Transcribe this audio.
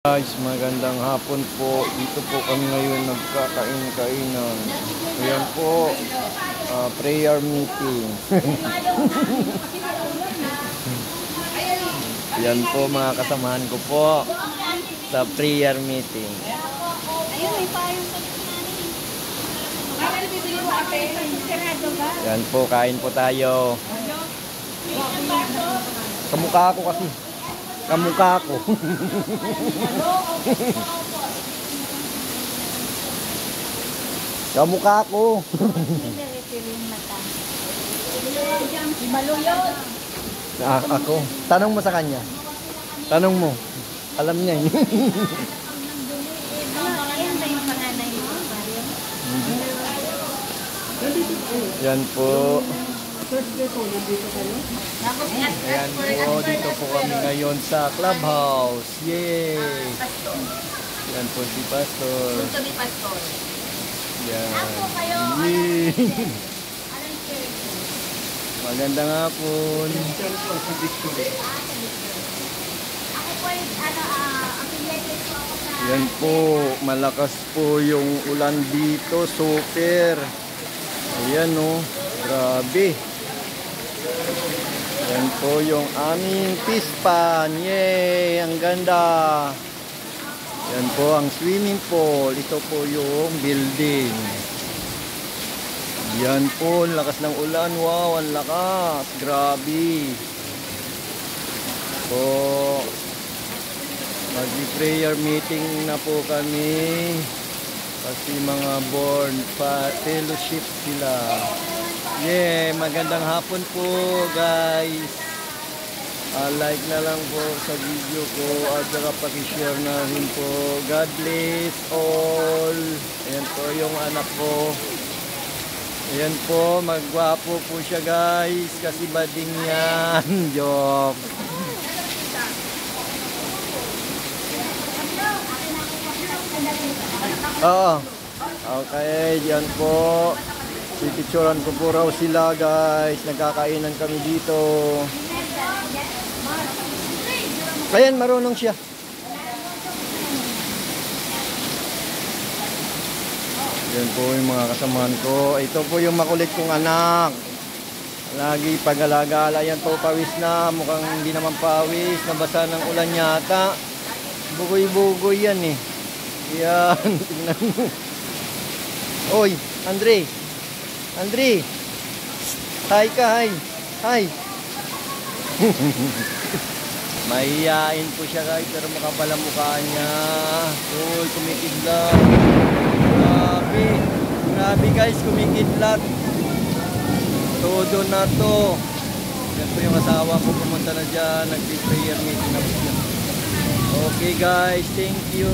Guys, magandang hapon po. Dito po kami ngayon nagkakain-kainan. Ayan po, prayer meeting. Ayan po mga kasamahan ko po sa prayer meeting. Ayun, may payong sa Ayan po, kain po tayo. Kamukha ko kasi. Kamukha ko. Kamukha ko. Ako. Tanong mo sa kanya. Tanong mo. Alam niya eh. Yan po. Ayan po, dito po kami ngayon sa clubhouse. Yay! Yan po si Pastor. Yan. Yay! Magandang hapon. Yan po, malakas po yung ulan dito. Super. Ayan o, grabe. Yan po yung aming fish pan. Yay! Ang ganda. Yan po ang swimming pool. Ito po yung building. Yan po, lakas ng ulan. Wow, ang lakas. Grabe. Po, mag-prayer meeting na po kami. Kasi mga born fellowship sila. Yeah, magandang hapon po guys. Like na lang po sa video ko at saka pakishare na rin po. God bless all. Ayan po yung anak ko. Ayan po, magwapo po siya guys. Kasi bading yan. Joke. Oo. Okay, diyan po. Pipicturan ko po raw sila guys. Nagkakainan kami dito. Ayan, marunong siya. Yan po yung mga kasamahan ko. Ito po yung makulit kong anak. Lagi pag-alagala. Yan po, pawis na. Mukhang hindi naman pawis. Nabasa ng ulan yata. Bugoy-bugoy yan eh. Yan. Tingnan mo. Oy, Andre. Andre, hi ka, hi. Hi. Mahihain po siya guys, pero makapal ang mukha niya. Uy, kumikidlat. Grabe. Grabe guys, kumikidlat. Todo na to. Yan po yung asawa ko, pumunta na dyan. Nag-prayer meeting na po siya. Okay guys, thank you.